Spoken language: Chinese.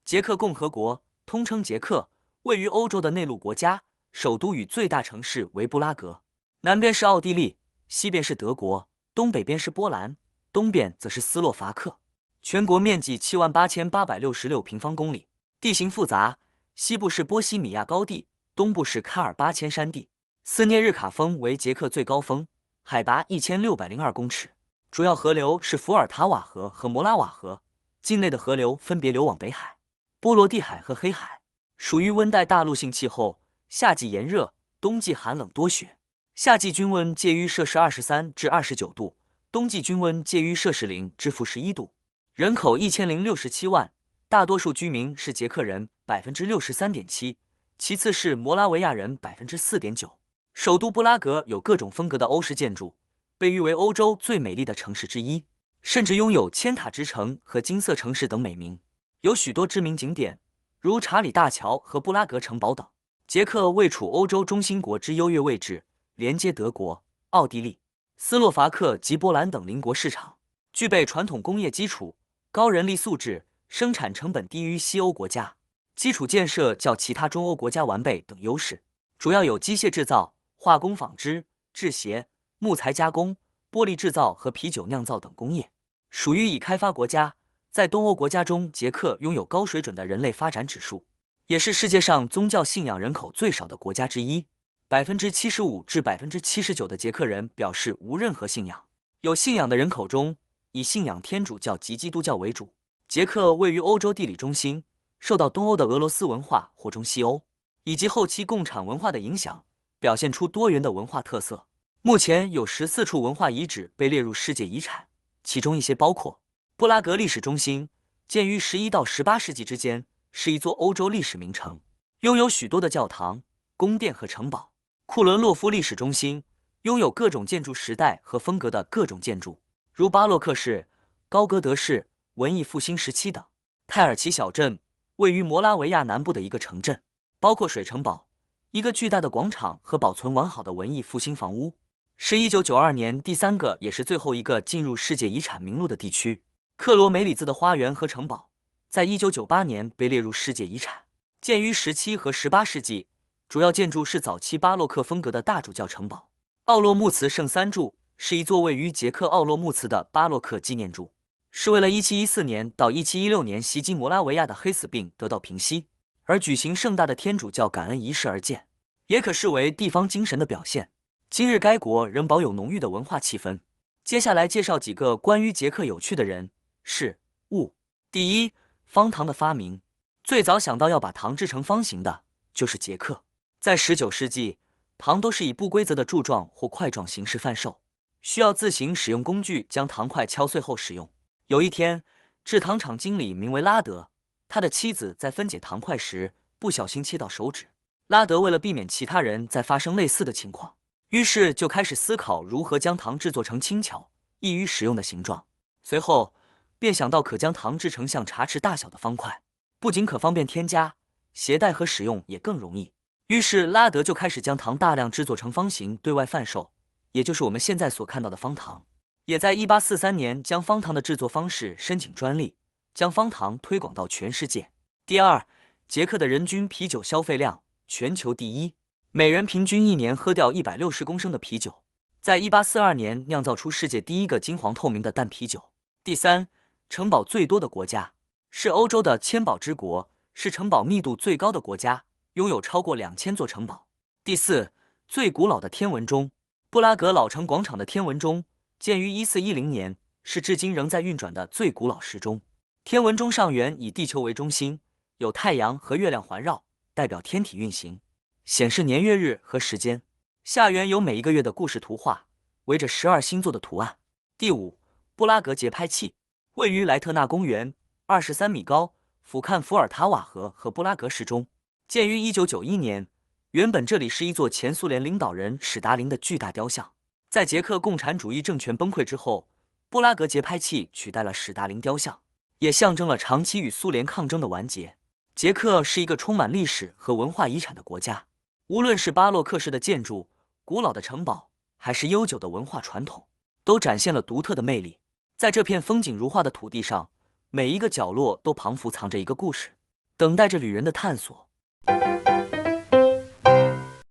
捷克共和国，通称捷克，位于欧洲的内陆国家，首都与最大城市为布拉格。南边是奥地利，西边是德国，东北边是波兰，东边则是斯洛伐克。全国面积78866平方公里，地形复杂，西部是波西米亚高地，东部是喀尔巴阡山地。斯涅日卡峰为捷克最高峰，海拔1602公尺。主要河流是伏尔塔瓦河和摩拉瓦河，境内的河流分别流往北海、波罗的海和黑海。属于温带大陆性气候，夏季炎热，冬季寒冷多雪。夏季均温介于摄氏23至29度，冬季均温介于摄氏0至-11度。人口1067万，大多数居民是捷克人63.7%，其次是摩拉维亚人4.9%。首都布拉格有各种风格的欧式建筑，被誉为欧洲最美丽的城市之一，甚至拥有千塔之城和金色城市等美名。有许多知名景点，如查理大桥和布拉格城堡等。捷克位处欧洲中心国之优越位置，连接德国、奥地利、斯洛伐克及波兰等邻国市场，具备传统工业基础、高人力素质，生产成本低于西欧国家，基础建设较其他中欧国家完备等优势。主要有机械制造、化工纺织、制鞋、木材加工、玻璃制造和啤酒酿造等工业，属于已开发国家。在东欧国家中，捷克拥有高水准的人类发展指数，也是世界上宗教信仰人口最少的国家之一。75%至79%的捷克人表示无任何信仰，有信仰的人口中，以信仰天主教及基督教为主。捷克位于欧洲地理中心，受到东欧的俄罗斯文化或中西欧以及后期共产文化的影响，表现出多元的文化特色。目前有14处文化遗址被列入世界遗产，其中一些包括布拉格历史中心，建于11到18世纪之间，是一座欧洲历史名城，拥有许多的教堂、宫殿和城堡。库伦洛夫历史中心拥有各种建筑时代和风格的各种建筑，如巴洛克式、高哥德式、文艺复兴时期等。泰尔奇小镇位于摩拉维亚南部的一个城镇，包括水城堡、一个巨大的广场和保存完好的文艺复兴房屋，是1992年第3个也是最后一个进入世界遗产名录的地区。克罗梅里兹的花园和城堡在1998年被列入世界遗产，建于17和18世纪，主要建筑是早期巴洛克风格的大主教城堡。奥洛穆茨圣三柱是一座位于捷克奥洛穆茨的巴洛克纪念柱，是为了1714年到1716年袭击摩拉维亚的黑死病得到平息而举行盛大的天主教感恩仪式而建，也可视为地方精神的表现。今日该国仍保有浓郁的文化气氛。接下来介绍几个关于捷克有趣的人事物。第一，方糖的发明。最早想到要把糖制成方形的就是捷克。在19世纪，糖都是以不规则的柱状或块状形式贩售，需要自行使用工具将糖块敲碎后使用。有一天，制糖厂经理名为拉德，他的妻子在分解糖块时不小心切到手指。拉德为了避免其他人再发生类似的情况，于是就开始思考如何将糖制作成轻巧、易于使用的形状。随后便想到可将糖制成像茶匙大小的方块，不仅可方便添加、携带和使用也更容易。于是拉德就开始将糖大量制作成方形对外贩售，也就是我们现在所看到的方糖。也在1843年将方糖的制作方式申请专利，将方糖推广到全世界。第二，捷克的人均啤酒消费量全球第一，每人平均一年喝掉160公升的啤酒，在1842年酿造出世界第一个金黄透明的淡啤酒。第三，城堡最多的国家，是欧洲的千堡之国，是城堡密度最高的国家，拥有超过2000座城堡。第四，最古老的天文钟。布拉格老城广场的天文钟建于1410年，是至今仍在运转的最古老时钟。天文钟上缘以地球为中心，有太阳和月亮环绕，代表天体运行，显示年月日和时间。下缘有每一个月的故事图画，围着12星座的图案。第五，布拉格节拍器位于莱特纳公园，23米高，俯瞰伏尔塔瓦河和布拉格时钟。建于1991年，原本这里是一座前苏联领导人史达林的巨大雕像。在捷克共产主义政权崩溃之后，布拉格节拍器取代了史达林雕像，也象征了长期与苏联抗争的完结。捷克是一个充满历史和文化遗产的国家，无论是巴洛克式的建筑、古老的城堡，还是悠久的文化传统，都展现了独特的魅力。在这片风景如画的土地上，每一个角落都彷佛藏着一个故事。等待着旅人的探索。